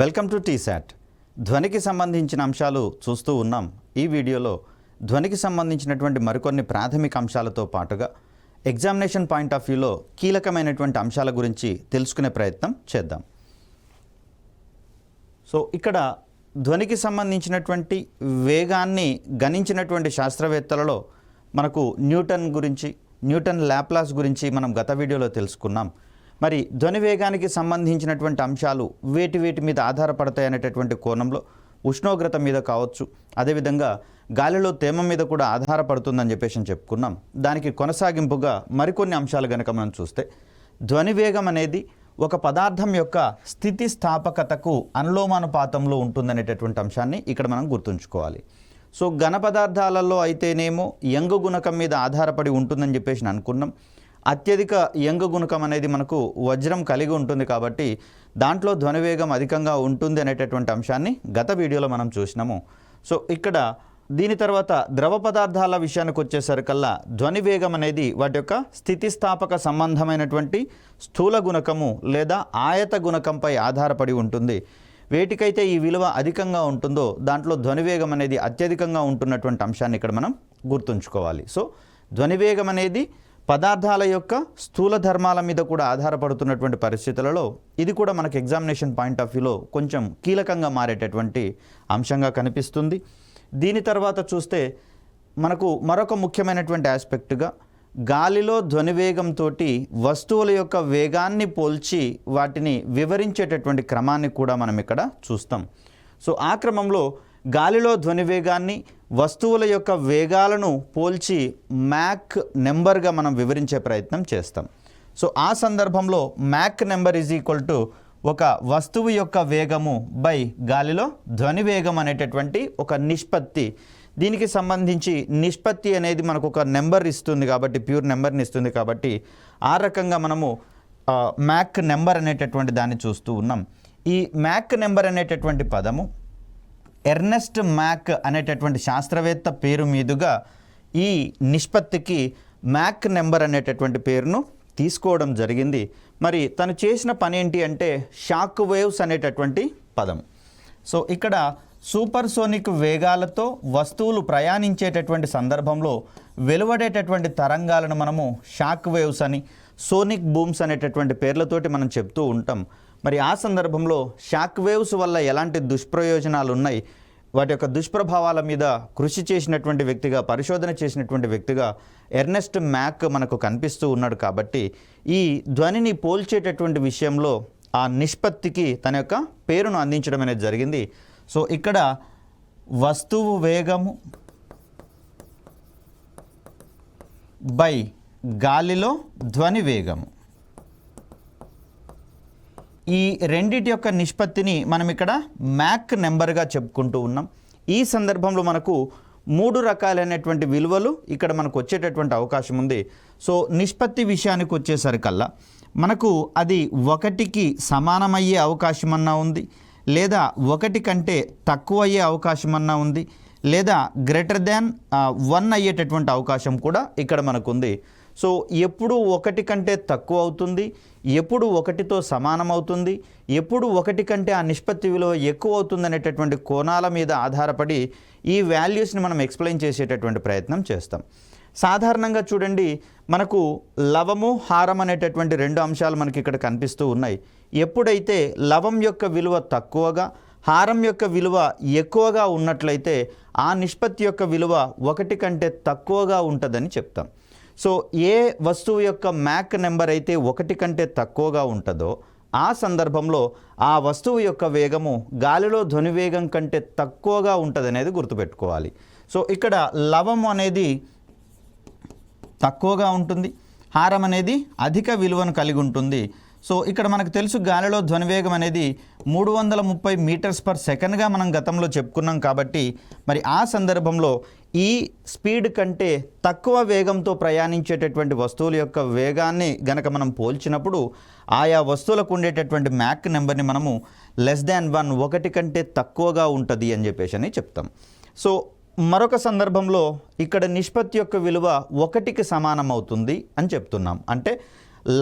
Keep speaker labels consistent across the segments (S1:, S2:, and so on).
S1: Welcome to T-SAT. ధ్వనికి సంబంధించిన అంశాలు చూస్తూ ఉన్నాం. ఈ వీడియోలో ధ్వనికి సంబంధించినటువంటి మరికొన్ని ప్రాథమిక అంశాలతో పాటుగా ఎగ్జామినేషన్ పాయింట్ ఆఫ్ వ్యూలో కీలకమైనటువంటి అంశాల గురించి తెలుసుకునే ప్రయత్నం చేద్దాం. సో ఇక్కడ ధ్వనికి సంబంధించినటువంటి వేగాన్ని గణించినటువంటి శాస్త్రవేత్తలలో మనకు న్యూటన్ లాప్లాస్ గురించి మనం గత వీడియోలో తెలుసుకున్నాం. మరి ధ్వని వేగానికి సంబంధించినటువంటి అంశాలు వేటి మీద ఆధారపడతాయి అనేటటువంటి కోణంలో ఉష్ణోగ్రత మీద కావచ్చు, అదేవిధంగా గాలిలో తేమ మీద కూడా ఆధారపడుతుందని చెప్పేసి చెప్పుకున్నాం. దానికి కొనసాగింపుగా మరికొన్ని అంశాలు కనుక మనం చూస్తే, ధ్వని వేగం అనేది ఒక పదార్థం యొక్క స్థితిస్థాపకతకు అనులోమానుపాతంలో ఉంటుందనేటటువంటి అంశాన్ని ఇక్కడ మనం గుర్తుంచుకోవాలి. సో ఘన పదార్థాలలో అయితేనేమో యంగు గుణకం మీద ఆధారపడి ఉంటుందని చెప్పేసి అనుకున్నాం. అత్యధిక యంగు గుణకం అనేది మనకు వజ్రం కలిగి ఉంటుంది కాబట్టి దాంట్లో ధ్వనివేగం అధికంగా ఉంటుంది అనేటటువంటి అంశాన్ని గత వీడియోలో మనం చూసినాము. సో ఇక్కడ దీని తర్వాత ద్రవ పదార్థాల విషయానికి వచ్చేసరికల్లా ధ్వనివేగం అనేది వాటి యొక్క స్థితిస్థాపక సంబంధమైనటువంటి స్థూల గుణకము లేదా ఆయత గుణకంపై ఆధారపడి ఉంటుంది. వేటికైతే ఈ విలువ అధికంగా ఉంటుందో దాంట్లో ధ్వనివేగం అనేది అత్యధికంగా ఉంటున్నటువంటి అంశాన్ని ఇక్కడ మనం గుర్తుంచుకోవాలి. సో ధ్వనివేగం అనేది పదార్థాల యొక్క స్థూల ధర్మాల మీద కూడా ఆధారపడుతున్నటువంటి పరిస్థితులలో ఇది కూడా మనకు ఎగ్జామినేషన్ పాయింట్ ఆఫ్ వ్యూలో కొంచెం కీలకంగా మారేటటువంటి అంశంగా కనిపిస్తుంది. దీని తర్వాత చూస్తే మనకు మరొక ముఖ్యమైనటువంటి ఆస్పెక్ట్గా గాలిలో ధ్వనివేగంతో వస్తువుల యొక్క వేగాన్ని పోల్చి వాటిని వివరించేటటువంటి క్రమాన్ని కూడా మనం ఇక్కడ చూస్తాం. సో ఆ క్రమంలో గాలిలో ధ్వనివేగాన్ని వస్తువుల యొక్క వేగాలను పోల్చి మ్యాక్ నెంబర్గా మనం వివరించే ప్రయత్నం చేస్తాం. సో ఆ సందర్భంలో Mach number is equal to ఒక వస్తువు యొక్క వేగము బై గాలిలో ధ్వనివేగం అనేటటువంటి ఒక నిష్పత్తి. దీనికి సంబంధించి నిష్పత్తి అనేది మనకు ఒక నెంబర్ ఇస్తుంది కాబట్టి, ప్యూర్ నెంబర్ని ఇస్తుంది కాబట్టి ఆ రకంగా మనము మ్యాక్ నెంబర్ అనేటటువంటి దాన్ని చూస్తూ ఉన్నాం. ఈ మ్యాక్ నెంబర్ అనేటటువంటి పదము ఎర్నెస్ట్ మ్యాక్ అనేటటువంటి శాస్త్రవేత్త పేరు మీదుగా ఈ నిష్పత్తికి మ్యాక్ నెంబర్ అనేటటువంటి పేరును తీసుకోవడం జరిగింది. మరి తను చేసిన పని ఏంటి అంటే షాక్ వేవ్స్ అనేటటువంటి పదం. సో ఇక్కడ సూపర్సోనిక్ వేగాలతో వస్తువులు ప్రయాణించేటటువంటి సందర్భంలో వెలువడేటటువంటి తరంగాలను మనము షాక్ వేవ్స్ అని, సోనిక్ బూమ్స్ అనేటటువంటి పేర్లతోటి మనం చెప్తూ ఉంటాం. మరి ఆ సందర్భంలో షాక్ వేవ్స్ వల్ల ఎలాంటి దుష్ప్రయోజనాలు ఉన్నాయి, వాటి యొక్క దుష్ప్రభావాల మీద కృషి చేసినటువంటి వ్యక్తిగా, పరిశోధన చేసినటువంటి వ్యక్తిగా ఎర్నెస్ట్ మ్యాక్ మనకు కనిపిస్తూ ఉన్నాడు. కాబట్టి ఈ ధ్వనిని పోల్చేటటువంటి విషయంలో ఆ నిష్పత్తికి తన యొక్క పేరును అందించడం అనేది జరిగింది. సో ఇక్కడ వస్తువు వేగము బై గాలిలో ధ్వని వేగము, ఈ రెండిటి యొక్క నిష్పత్తిని మనం ఇక్కడ మ్యాక్ నెంబర్గా చెప్పుకుంటూ ఉన్నాం. ఈ సందర్భంలో మనకు 3 రకాలైనటువంటి విలువలు ఇక్కడ మనకు వచ్చేటటువంటి అవకాశం ఉంది. సో నిష్పత్తి విషయానికి వచ్చేసరికల్లా మనకు అది 1కి సమానమయ్యే అవకాశం అన్నా ఉంది, లేదా 1 కంటే తక్కువ అయ్యే అవకాశం అన్నా ఉంది, లేదా గ్రేటర్ దాన్ 1 అయ్యేటటువంటి అవకాశం కూడా ఇక్కడ మనకు ఉంది. సో ఎప్పుడు 1 కంటే తక్కువ అవుతుంది, ఎప్పుడు 1తో సమానం అవుతుంది, ఎప్పుడు 1 కంటే ఆ నిష్పత్తి విలువ ఎక్కువ అవుతుంది అనేటటువంటి కోణాల మీద ఆధారపడి ఈ వాల్యూస్ని మనం ఎక్స్ప్లెయిన్ చేసేటటువంటి ప్రయత్నం చేస్తాం. సాధారణంగా చూడండి, మనకు లవము, హారం అనేటటువంటి 2 అంశాలు మనకి ఇక్కడ కనిపిస్తూ ఉన్నాయి. ఎప్పుడైతే లవం యొక్క విలువ తక్కువగా, హారం యొక్క విలువ ఎక్కువగా ఉన్నట్లయితే ఆ నిష్పత్తి యొక్క విలువ 1 కంటే తక్కువగా ఉంటుందని చెప్తాం. సో ఏ వస్తువు యొక్క మ్యాక్ నెంబర్ అయితే 1 కంటే తక్కువగా ఉంటుందో ఆ సందర్భంలో ఆ వస్తువు యొక్క వేగము గాలిలో ధ్వనివేగం కంటే తక్కువగా ఉంటుంది అనేది గుర్తుపెట్టుకోవాలి. సో ఇక్కడ లవం అనేది తక్కువగా ఉంటుంది, హారం అనేది అధిక విలువను కలిగి ఉంటుంది. సో ఇక్కడ మనకు తెలుసు గాలిలో ధ్వనివేగం అనేది 330 మీటర్స్ పర్ సెకండ్గా మనం గతంలో చెప్పుకున్నాం. కాబట్టి మరి ఆ సందర్భంలో ఈ స్పీడ్ కంటే తక్కువ వేగంతో ప్రయాణించేటటువంటి వస్తువుల యొక్క వేగాన్ని గనక మనం పోల్చినప్పుడు ఆయా వస్తువులకు ఉండేటటువంటి మ్యాక్ నెంబర్ని మనము <1 1 కంటే తక్కువగా ఉంటుంది అని చెప్పేసి చెప్తాం. సో మరొక సందర్భంలో ఇక్కడ నిష్పత్తి యొక్క విలువ 1కి సమానం అవుతుంది అని చెప్తున్నాం. అంటే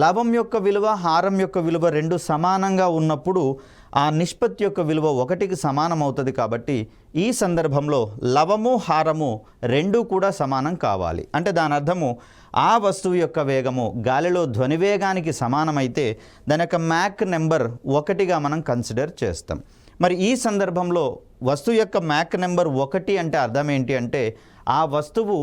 S1: లవం యొక్క విలువ, హారం యొక్క విలువ 2 సమానంగా ఉన్నప్పుడు ఆ నిష్పత్తి యొక్క విలువ 1కి సమానం అవుతుంది. కాబట్టి ఈ సందర్భంలో లవము హారము రెండూ కూడా సమానం కావాలి. అంటే దాని అర్థము ఆ వస్తువు యొక్క వేగము గాలిలో ధ్వని వేగానికి సమానమైతే దాని యొక్క మ్యాక్ నెంబర్ 1గా మనం కన్సిడర్ చేస్తాం. మరి ఈ సందర్భంలో వస్తువు యొక్క మ్యాక్ నెంబర్ 1 అంటే అర్థం ఏంటి అంటే ఆ వస్తువు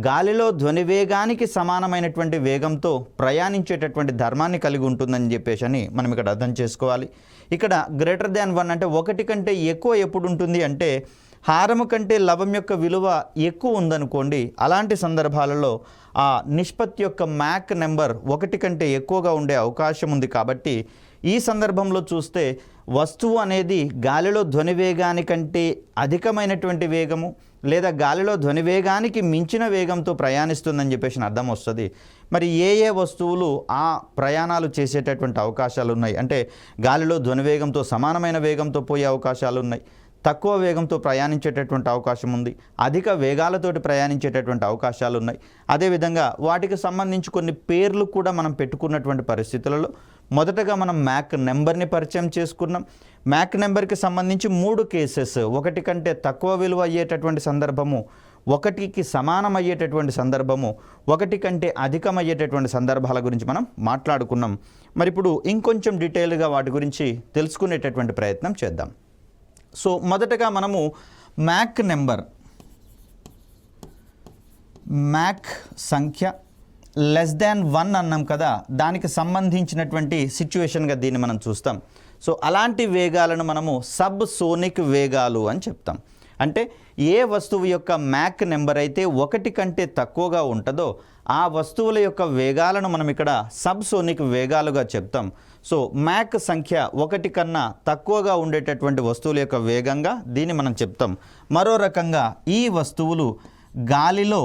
S1: గాలిలో ధ్వని వేగానికి సమానమైనటువంటి వేగంతో ప్రయాణించేటటువంటి ధర్మాన్ని కలిగి ఉంటుందని చెప్పేసి అని మనం ఇక్కడ అర్థం చేసుకోవాలి. ఇక్కడ గ్రేటర్ దాన్ 1 అంటే 1 కంటే ఎక్కువ ఎప్పుడు ఉంటుంది అంటే హారము కంటే లవం యొక్క విలువ ఎక్కువ ఉందనుకోండి. అలాంటి సందర్భాలలో ఆ నిష్పత్తి యొక్క మ్యాక్ నెంబర్ 1 కంటే ఎక్కువగా ఉండే అవకాశం ఉంది. కాబట్టి ఈ సందర్భంలో చూస్తే వస్తువు అనేది గాలిలో ధ్వని వేగానికంటే అధికమైనటువంటి వేగము లేదా గాలిలో ధ్వని వేగానికి మించిన వేగంతో ప్రయాణిస్తుందని చెప్పేసి అర్థం వస్తుంది. మరి ఏ వస్తువులు ఆ ప్రయాణాలు చేసేటటువంటి అవకాశాలు ఉన్నాయి అంటే గాలిలో ధ్వని వేగంతో సమానమైన వేగంతో పోయే అవకాశాలు ఉన్నాయి, తక్కువ వేగంతో ప్రయాణించేటటువంటి అవకాశం ఉంది, అధిక వేగాలతోటి ప్రయాణించేటటువంటి అవకాశాలు ఉన్నాయి. అదేవిధంగా వాటికి సంబంధించి కొన్ని పేర్లు కూడా మనం పెట్టుకున్నటువంటి పరిస్థితులలో మొదటగా మనం మ్యాక్ నెంబర్ని పరిచయం చేసుకున్నాం. మ్యాక్ నెంబర్కి సంబంధించి 3 కేసెస్, 1 కంటే తక్కువ విలువ అయ్యేటటువంటి సందర్భము, 1కి సమానం అయ్యేటటువంటి సందర్భము, 1 కంటే అధికమయ్యేటటువంటి సందర్భాల గురించి మనం మాట్లాడుకున్నాం. మరి ఇప్పుడు ఇంకొంచెం డీటెయిల్గా వాటి గురించి తెలుసుకునేటటువంటి ప్రయత్నం చేద్దాం. సో మొదటగా మనము మ్యాక్ నెంబర్, మ్యాక్ సంఖ్య లెస్ దాన్ 1 అన్నాం కదా, దానికి సంబంధించినటువంటి సిచ్యువేషన్గా దీన్ని మనం చూస్తాం. సో అలాంటి వేగాలను మనము సబ్ సోనిక్ వేగాలు అని చెప్తాం. అంటే ఏ వస్తువు యొక్క మ్యాక్ నెంబర్ అయితే 1 కంటే తక్కువగా ఉంటుందో ఆ వస్తువుల యొక్క వేగాలను మనం ఇక్కడ సబ్ సోనిక్ వేగాలుగా చెప్తాం. సో మ్యాక్ సంఖ్య 1 కన్నా తక్కువగా ఉండేటటువంటి వస్తువుల యొక్క వేగంగా దీన్ని మనం చెప్తాం. మరో రకంగా ఈ వస్తువులు గాలిలో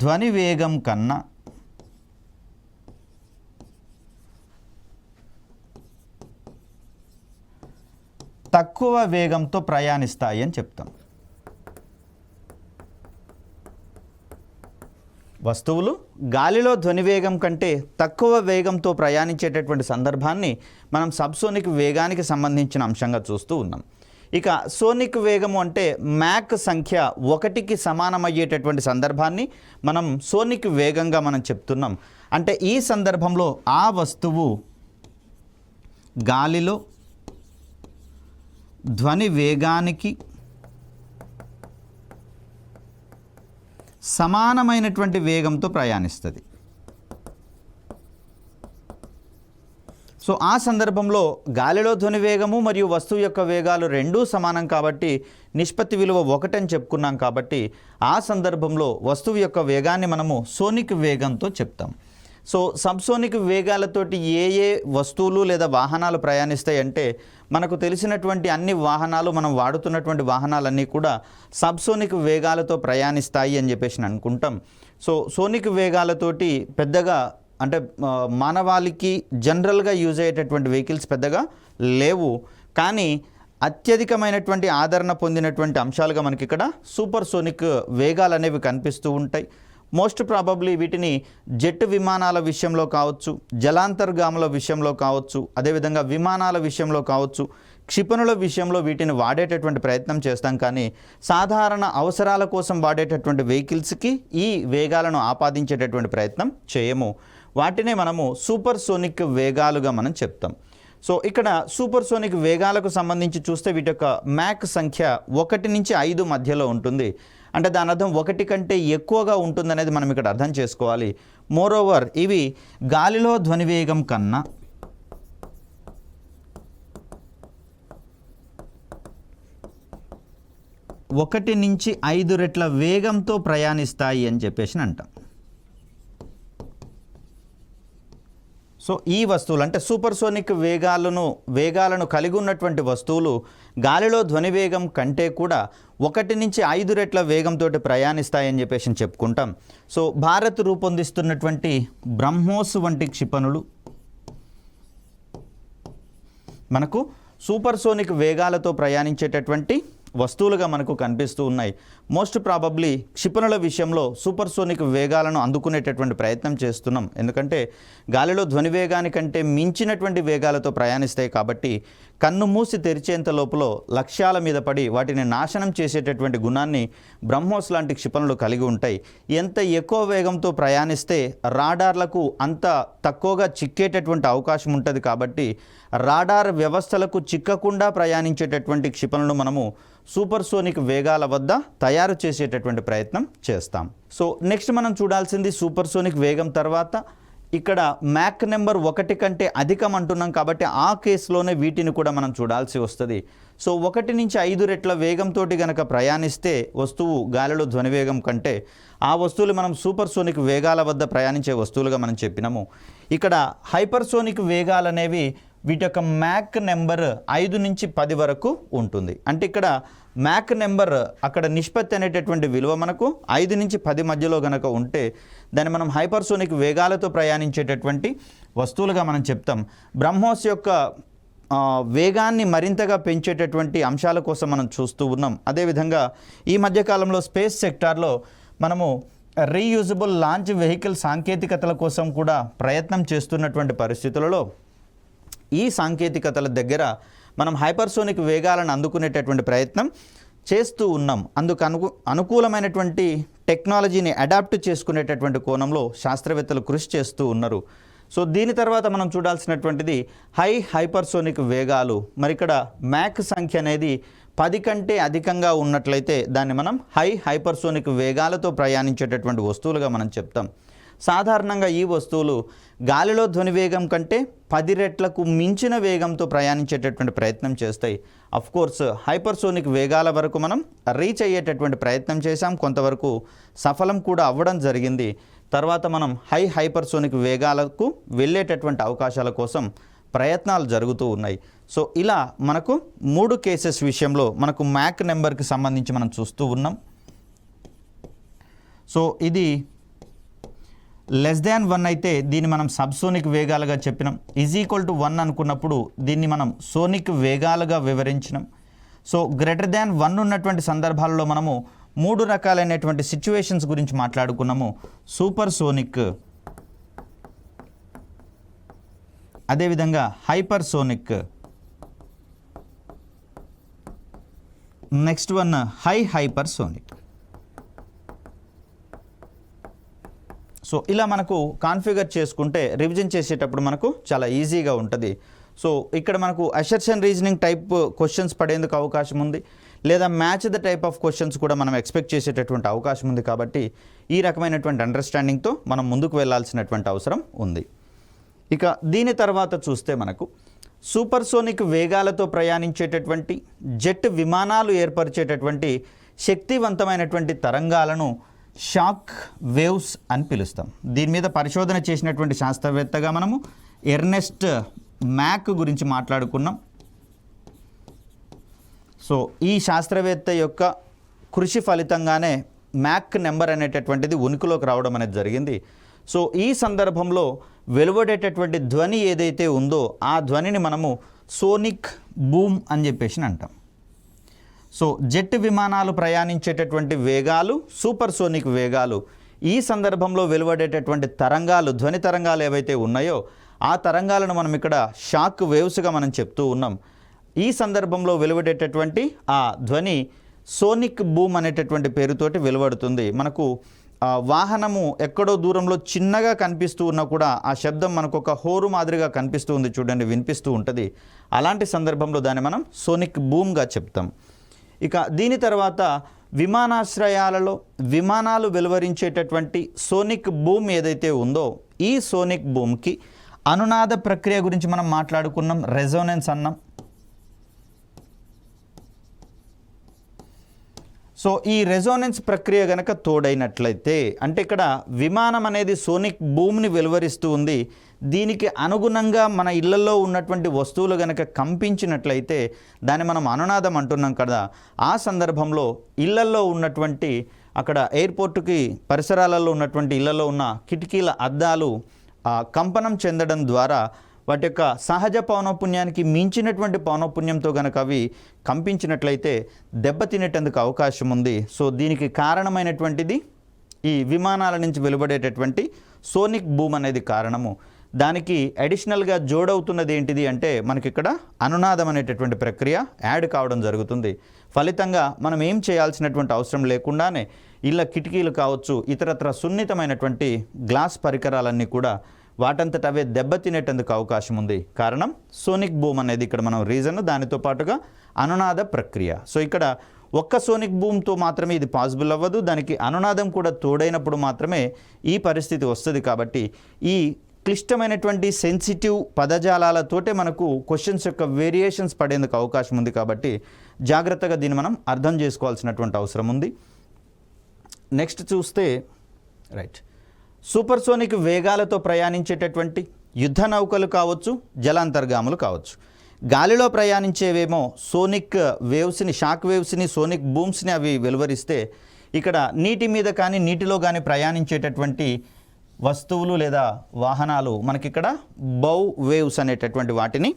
S1: ధ్వని వేగం కన్నా తక్కువ వేగంతో ప్రయాణిస్తాయి అని చెప్తాం. వస్తువులు గాలిలో ధ్వని వేగం కంటే తక్కువ వేగంతో ప్రయాణించేటటువంటి సందర్భాన్ని మనం సబ్సోనిక్ వేగానికి సంబంధించిన అంశంగా చూస్తూ ఉన్నాం. ఇక సోనిక్ వేగము అంటే మ్యాక్ సంఖ్య 1కి సమానమయ్యేటటువంటి సందర్భాన్ని మనం సోనిక్ వేగంగా మనం చెప్తున్నాం. అంటే ఈ సందర్భంలో ఆ వస్తువు గాలిలో ధ్వని వేగానికి సమానమైనటువంటి వేగంతో ప్రయాణిస్తుంది. సో ఆ సందర్భంలో గాలిలో ధ్వని వేగము మరియు వస్తువు యొక్క వేగాలు రెండూ సమానం కాబట్టి నిష్పత్తి విలువ 1 అని చెప్పుకున్నాం. కాబట్టి ఆ సందర్భంలో వస్తువు యొక్క వేగాన్ని మనము సోనిక్ వేగంతో చెప్తాం. సో సబ్సోనిక్ వేగాలతోటి ఏ వస్తువులు లేదా వాహనాలు ప్రయాణిస్తాయి అంటే మనకు తెలిసినటువంటి అన్ని వాహనాలు, మనం వాడుతున్నటువంటి వాహనాలన్నీ కూడా సబ్సోనిక్ వేగాలతో ప్రయాణిస్తాయి అని చెప్పేసి అనుకుంటాం. సో సోనిక్ వేగాలతోటి పెద్దగా అంటే మానవాళికి జనరల్గా యూజ్ అయ్యేటటువంటి వెహికల్స్ పెద్దగా లేవు. కానీ అత్యధికమైనటువంటి ఆదరణ పొందినటువంటి అంశాలుగా మనకి ఇక్కడ సూపర్ సోనిక్ వేగాలు అనేవి కనిపిస్తూ ఉంటాయి. మోస్ట్ ప్రాబబ్లీ వీటిని జెట్ విమానాల విషయంలో కావచ్చు, జలాంతర్గాముల విషయంలో కావచ్చు, అదేవిధంగా విమానాల విషయంలో కావచ్చు, క్షిపణుల విషయంలో వీటిని వాడేటటువంటి ప్రయత్నం చేస్తాం. కానీ సాధారణ అవసరాల కోసం వాడేటటువంటి వెహికల్స్కి ఈ వేగాలను ఆపాదించేటటువంటి ప్రయత్నం చేయము. వాటినే మనము సూపర్ సోనిక్ వేగాలుగా మనం చెప్తాం. సో ఇక్కడ సూపర్ సోనిక్ వేగాలకు సంబంధించి చూస్తే వీటి యొక్క మ్యాక్ సంఖ్య 1 నుంచి 5 మధ్యలో ఉంటుంది. అంటే దాని అర్థం 1 కంటే ఎక్కువగా ఉంటుందనేది మనం ఇక్కడ అర్థం చేసుకోవాలి. మోరోవర్ ఇవి గాలిలో ధ్వని వేగం కన్నా 1 నుంచి 5 రెట్ల వేగంతో ప్రయాణిస్తాయి అని చెప్పేసి అంటాం. సో ఈ వస్తువులు అంటే సూపర్ సోనిక్ వేగాలను కలిగి ఉన్నటువంటి వస్తువులు గాలిలో ధ్వని వేగం కంటే కూడా 1 నుంచి 5 రెట్ల వేగంతో ప్రయాణిస్తాయని చెప్పేసి చెప్పుకుంటాం. సో భారత్ రూపొందిస్తున్నటువంటి బ్రహ్మోస్ వంటి క్షిపణులు మనకు సూపర్ సోనిక్ వేగాలతో ప్రయాణించేటటువంటి వస్తువులుగా మనకు కనిపిస్తూ ఉన్నాయి. మోస్ట్ ప్రాబబ్లీ క్షిపణుల విషయంలో సూపర్సోనిక్ వేగాలను అందుకునేటటువంటి ప్రయత్నం చేస్తున్నాం. ఎందుకంటే గాలిలో ధ్వని వేగానికంటే మించినటువంటి వేగాలతో ప్రయాణిస్తాయి కాబట్టి కన్ను మూసి తెరిచేంత లోపల లక్ష్యాల మీద పడి వాటిని నాశనం చేసేటటువంటి గుణాన్ని బ్రహ్మోస్ లాంటి క్షిపణులు కలిగి ఉంటాయి. ఎంత ఎక్కువ వేగంతో ప్రయాణిస్తే రాడార్లకు అంత తక్కువగా చిక్కేటటువంటి అవకాశం ఉంటుంది. కాబట్టి రాడార్ వ్యవస్థలకు చిక్కకుండా ప్రయాణించేటటువంటి క్షిపణులను మనము సూపర్సోనిక్ వేగాల వద్ద తయారు చేసేటటువంటి ప్రయత్నం చేస్తాం. సో నెక్స్ట్ మనం చూడాల్సింది సూపర్సోనిక్ వేగం తర్వాత ఇక్కడ మ్యాక్ నెంబర్ 1 కంటే అధికం అంటున్నాం కాబట్టి ఆ కేసులోనే వీటిని కూడా మనం చూడాల్సి వస్తుంది. సో 1 నుంచి 5 రెట్ల వేగంతో గనక ప్రయాణిస్తే వస్తువు గాలిలో ధ్వని వేగం కంటే ఆ వస్తువులు మనం సూపర్సోనిక్ వేగాల వద్ద ప్రయాణించే వస్తువులుగా మనం చెప్పినాము. ఇక్కడ హైపర్సోనిక్ వేగాలు అనేవి వీటి యొక్క మ్యాక్ నెంబర్ 5 నుంచి 10 వరకు ఉంటుంది. అంటే ఇక్కడ మ్యాక్ నెంబర్ అక్కడ నిష్పత్తి అనేటటువంటి విలువ మనకు 5 నుంచి 10 మధ్యలో గనక ఉంటే దాన్ని మనం హైపర్సోనిక్ వేగాలతో ప్రయాణించేటటువంటి వస్తువులుగా మనం చెప్తాం. బ్రహ్మోస్ యొక్క వేగాన్ని మరింతగా పెంచేటటువంటి అంశాల కోసం మనం చూస్తూ ఉన్నాం. అదేవిధంగా ఈ మధ్యకాలంలో స్పేస్ సెక్టార్లో మనము రీయూజబుల్ లాంచ్ వెహికల్ సాంకేతికతల కోసం కూడా ప్రయత్నం చేస్తున్నటువంటి పరిస్థితులలో ఈ సాంకేతికతల దగ్గర మనం హైపర్సోనిక్ వేగాలను అందుకునేటటువంటి ప్రయత్నం చేస్తూ ఉన్నాం. అందుకు అనుకూలమైనటువంటి టెక్నాలజీని అడాప్ట్ చేసుకునేటటువంటి కోణంలో శాస్త్రవేత్తలు కృషి చేస్తూ ఉన్నారు. సో దీని తర్వాత మనం చూడాల్సినటువంటిది హైపర్సోనిక్ వేగాలు. మరి ఇక్కడ మ్యాక్ సంఖ్య అనేది 10 కంటే అధికంగా ఉన్నట్లయితే దాన్ని మనం హైపర్సోనిక్ వేగాలతో ప్రయాణించేటటువంటి వస్తువులుగా మనం చెప్తాం. సాధారణంగా ఈ వస్తువులు గాలిలో ధ్వని వేగం కంటే 10 రెట్లకు మించిన వేగంతో ప్రయాణించేటటువంటి ప్రయత్నం చేస్తాయి. కోర్స్ హైపర్సోనిక్ వేగాల వరకు మనం రీచ్ అయ్యేటటువంటి ప్రయత్నం చేశాం, కొంతవరకు సఫలం కూడా అవ్వడం జరిగింది. తర్వాత మనం హైపర్సోనిక్ వేగాలకు వెళ్ళేటటువంటి అవకాశాల కోసం ప్రయత్నాలు జరుగుతూ ఉన్నాయి. సో ఇలా మనకు 3 కేసెస్ విషయంలో మనకు మ్యాక్ నెంబర్కి సంబంధించి మనం చూస్తూ ఉన్నాం. సో ఇది <1 అయితే దీన్ని మనం సబ్సోనిక్ వేగాలుగా చెప్పినాం. =1 అనుకున్నప్పుడు దీన్ని మనం సోనిక్ వేగాలుగా వివరించినాం. సో >1 ఉన్నటువంటి సందర్భాలలో మనము 3 రకాలైనటువంటి సిచ్యువేషన్స్ గురించి మాట్లాడుకున్నాము. సూపర్ సోనిక్, అదేవిధంగా hypersonic, next one hypersonic. So ఇలా మనకు కాన్ఫిగర్ చేసుకుంటే రివిజన్ చేసేటప్పుడు మనకు చాలా ఈజీగా ఉంటుంది. సో ఇక్కడ మనకు అసర్షన్ రీజనింగ్ టైప్ క్వశ్చన్స్ పడేందుకు అవకాశం ఉంది, లేదా match the type of questions కూడా మనం ఎక్స్పెక్ట్ చేసేటటువంటి అవకాశం ఉంది. కాబట్టి ఈ రకమైనటువంటి అండర్స్టాండింగ్తో మనం ముందుకు వెళ్ళాల్సినటువంటి అవసరం ఉంది. ఇక దీని తర్వాత చూస్తే మనకు సూపర్సోనిక్ వేగాలతో ప్రయాణించేటటువంటి జెట్ విమానాలు ఏర్పరిచేటటువంటి శక్తివంతమైనటువంటి తరంగాలను షాక్ వేవ్స్ అని పిలుస్తాం. దీని మీద పరిశోధన చేసినటువంటి శాస్త్రవేత్తగా మనము ఎర్నెస్ట్ మ్యాక్ గురించి మాట్లాడుకున్నాం. సో ఈ శాస్త్రవేత్త యొక్క కృషి ఫలితంగానే మ్యాక్ నెంబర్ అనేటటువంటిది ఉనికిలోకి రావడం అనేది జరిగింది. సో ఈ సందర్భంలో వెలువడేటటువంటి ధ్వని ఏదైతే ఉందో ఆ ధ్వనిని మనము సోనిక్ బూమ్ అని చెప్పేసి అంటాం. సో జెట్ విమానాలు ప్రయాణించేటటువంటి వేగాలు సూపర్సోనిక్ వేగాలు. ఈ సందర్భంలో వెలువడేటటువంటి తరంగాలు, ధ్వని తరంగాలు ఏవైతే ఉన్నాయో ఆ తరంగాలను మనం ఇక్కడ షాక్ వేవ్స్గా మనం చెప్తూ ఉన్నాం. ఈ సందర్భంలో వెలువడేటటువంటి ఆ ధ్వని సోనిక్ బూమ్ అనేటటువంటి పేరుతోటి వెలువడుతుంది. మనకు వాహనము ఎక్కడో దూరంలో చిన్నగా కనిపిస్తూ ఉన్నా కూడా ఆ శబ్దం మనకు ఒక హోరు మాదిరిగా కనిపిస్తూ ఉంది చూడండి, వినిపిస్తూ ఉంటుంది. అలాంటి సందర్భంలో దాన్ని మనం సోనిక్ బూమ్గా చెప్తాం. ఇక దీని తర్వాత విమానాశ్రయాలలో విమానాలు వెలువరించేటటువంటి సోనిక్ బూమ్ ఏదైతే ఉందో ఈ సోనిక్ బూమ్కి అనునాద ప్రక్రియ గురించి మనం మాట్లాడుకున్నాం, రెజోనెన్స్ అన్నాం. సో ఈ రెజోనెన్స్ ప్రక్రియ కనుక తోడైనట్లయితే, అంటే ఇక్కడ విమానం అనేది సోనిక్ బూమ్ని వెలువరిస్తూ ఉంది, దీనికి అనుగుణంగా మన ఇళ్లలో ఉన్నటువంటి వస్తువులు కనుక కంపించినట్లయితే దాన్ని మనం అనునాదం అంటున్నాం కదా. ఆ సందర్భంలో ఇళ్లలో ఉన్నటువంటి అక్కడ ఎయిర్పోర్టుకి పరిసరాలలో ఉన్నటువంటి ఇళ్లలో ఉన్న కిటికీల అద్దాలు కంపనం చెందడం ద్వారా వాటి యొక్క సహజ పౌనఃపున్యానికి మించినటువంటి పౌనఃపున్యంతో కనుక అవి కంపించినట్లయితే దెబ్బతినేటందుకు అవకాశం ఉంది. సో దీనికి కారణమైనటువంటిది ఈ విమానాల నుంచి వెలువడేటటువంటి సోనిక్ బూమ్ అనేది కారణము. దానికి అడిషనల్గా జోడవుతున్నది ఏంటిది అంటే మనకి ఇక్కడ అనునాదం అనేటటువంటి ప్రక్రియ యాడ్ కావడం జరుగుతుంది. ఫలితంగా మనం ఏం చేయాల్సినటువంటి అవసరం లేకుండానే ఇళ్ళ కిటికీలు కావచ్చు, ఇతరత్ర సున్నితమైనటువంటి గ్లాస్ పరికరాలన్నీ కూడా వాటంతట అవే దెబ్బతినేటందుకు అవకాశం ఉంది. కారణం సోనిక్ బూమ్ అనేది ఇక్కడ మనం రీజన్, దానితో పాటుగా అనునాద ప్రక్రియ. సో ఇక్కడ ఒక్క సోనిక్ బూమ్తో మాత్రమే ఇది పాసిబుల్ అవ్వదు, దానికి అనునాదం కూడా తోడైనప్పుడు మాత్రమే ఈ పరిస్థితి వస్తుంది. కాబట్టి ఈ క్లిష్టమైనటువంటి సెన్సిటివ్ పదజాలాలతోటే మనకు క్వశ్చన్స్ యొక్క వేరియేషన్స్ పడేందుకు అవకాశం ఉంది. కాబట్టి జాగ్రత్తగా దీన్ని మనం అర్థం చేసుకోవాల్సినటువంటి అవసరం ఉంది. నెక్స్ట్ చూస్తే రైట్, సూపర్సోనిక్ వేగాలతో ప్రయాణించేటటువంటి యుద్ధ నౌకలు కావచ్చు, జలాంతర్గాములు కావచ్చు. గాలిలో ప్రయాణించేవేమో సోనిక్ వేవ్స్ని, షాక్ వేవ్స్ని, సోనిక్ బూమ్స్ని అవి వెలువరిస్తే, ఇక్కడ నీటి మీద కానీ నీటిలో కానీ ప్రయాణించేటటువంటి వస్తువులు లేదా వాహనాలు మనకిక్కడ బౌ వేవ్స్ అనేటటువంటి వాటిని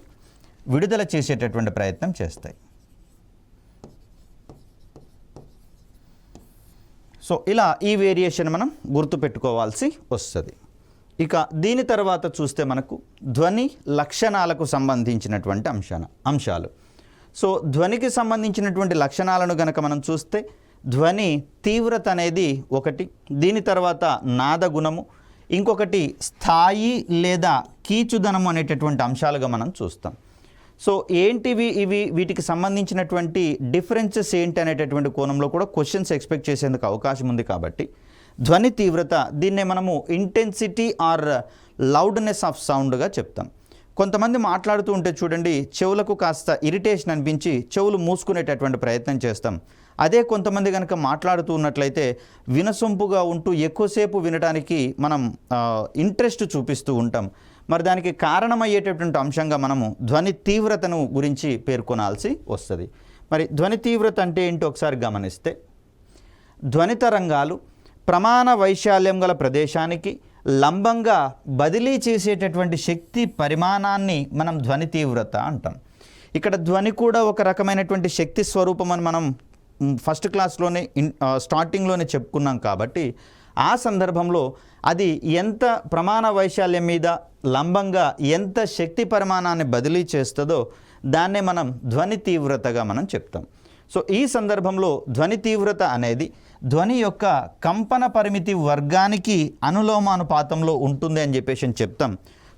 S1: విడుదల చేసేటటువంటి ప్రయత్నం చేస్తాయి. సో ఇలా ఈ వేరియేషన్ మనం గుర్తుపెట్టుకోవాల్సి వస్తుంది. ఇక దీని తర్వాత చూస్తే మనకు ధ్వని లక్షణాలకు సంబంధించినటువంటి అంశాలు. సో ధ్వనికి సంబంధించినటువంటి లక్షణాలను గనక మనం చూస్తే ధ్వని తీవ్రత అనేది ఒకటి, దీని తర్వాత నాదగుణము, ఇంకొకటి స్థాయి లేదా కీచుదనము అనేటటువంటి అంశాలుగా మనం చూస్తాం. సో ఏంటివి ఇవి, వీటికి సంబంధించినటువంటి డిఫరెన్సెస్ ఏంటి అనేటటువంటి కోణంలో కూడా క్వశ్చన్స్ ఎక్స్పెక్ట్ చేసేందుకు అవకాశం ఉంది. కాబట్టి ధ్వని తీవ్రత, దీన్నే మనము ఇంటెన్సిటీ ఆర్ లౌడ్నెస్ ఆఫ్ సౌండ్గా చెప్తాం. కొంతమంది మాట్లాడుతూ ఉంటే చూడండి, చెవులకు కాస్త ఇరిటేషన్ అనిపించి చెవులు మూసుకునేటటువంటి ప్రయత్నం చేస్తాం. అదే కొంతమంది కనుక మాట్లాడుతూ ఉన్నట్లయితే వినసొంపుగా ఉంటూ ఎక్కువసేపు వినడానికి మనం ఇంట్రెస్ట్ చూపిస్తూ ఉంటాం. మరి దానికి కారణమయ్యేటటువంటి అంశంగా మనము ధ్వని తీవ్రతను గురించి పేర్కొనాల్సి వస్తుంది. మరి ధ్వని తీవ్రత అంటే ఏంటో ఒకసారి గమనిస్తే, ధ్వని తరంగాలు ప్రమాణ వైశాల్యం గల ప్రదేశానికి లంబంగా బదిలీ చేసేటటువంటి శక్తి పరిమాణాన్ని మనం ధ్వని తీవ్రత అంటాం. ఇక్కడ ధ్వని కూడా ఒక రకమైనటువంటి శక్తి స్వరూపం అని మనం ఫస్ట్ క్లాస్లోనే స్టార్టింగ్లోనే చెప్పుకున్నాం. కాబట్టి ఆ సందర్భంలో అది ఎంత ప్రమాణ వైశాల్యం మీద లంబంగా ఎంత శక్తి పరిమాణాన్ని బదిలీ చేస్తుందో దాన్నే మనం ధ్వని తీవ్రతగా మనం చెప్తాం. సో ఈ సందర్భంలో ధ్వని తీవ్రత అనేది ధ్వని యొక్క కంపన పరిమితి వర్గానికి అనులోమానుపాతంలో ఉంటుంది అని చెప్పేసి చెప్తాం.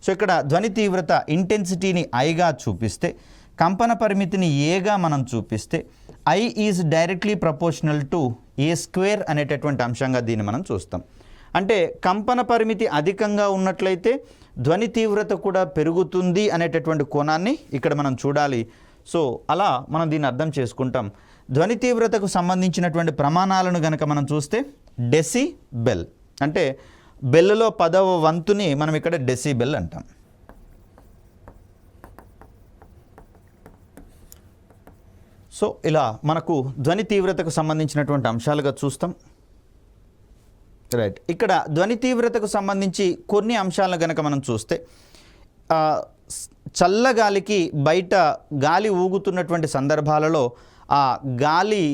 S1: సో ఇక్కడ ధ్వని తీవ్రత ఇంటెన్సిటీని ఐగా చూపిస్తే, కంపన పరిమితిని ఏగా మనం చూపిస్తే, I is directly proportional to A square అనేటటువంటి అంశంగా దీన్ని మనం చూస్తాం. అంటే కంపన పరిమితి అధికంగా ఉన్నట్లయితే ధ్వని తీవ్రత కూడా పెరుగుతుంది అనేటటువంటి కోణాన్ని ఇక్కడ మనం చూడాలి. సో అలా మనం దీన్ని అర్థం చేసుకుంటాం. ధ్వని తీవ్రతకు సంబంధించినటువంటి ప్రమాణాలను కనుక మనం చూస్తే డెసిబెల్, అంటే బెల్లో 10వ వంతుని మనం ఇక్కడ డెసిబెల్ అంటాం. సో ఇలా మనకు ధ్వని తీవ్రతకు సంబంధించినటువంటి అంశాలుగా చూస్తాం. రైట్, ఇక్కడ ధ్వని తీవ్రతకు సంబంధించి కొన్ని అంశాలను కనుక మనం చూస్తే, చల్లగాలికి బయట గాలి ఊగుతున్నటువంటి సందర్భాలలో ఆ గాలి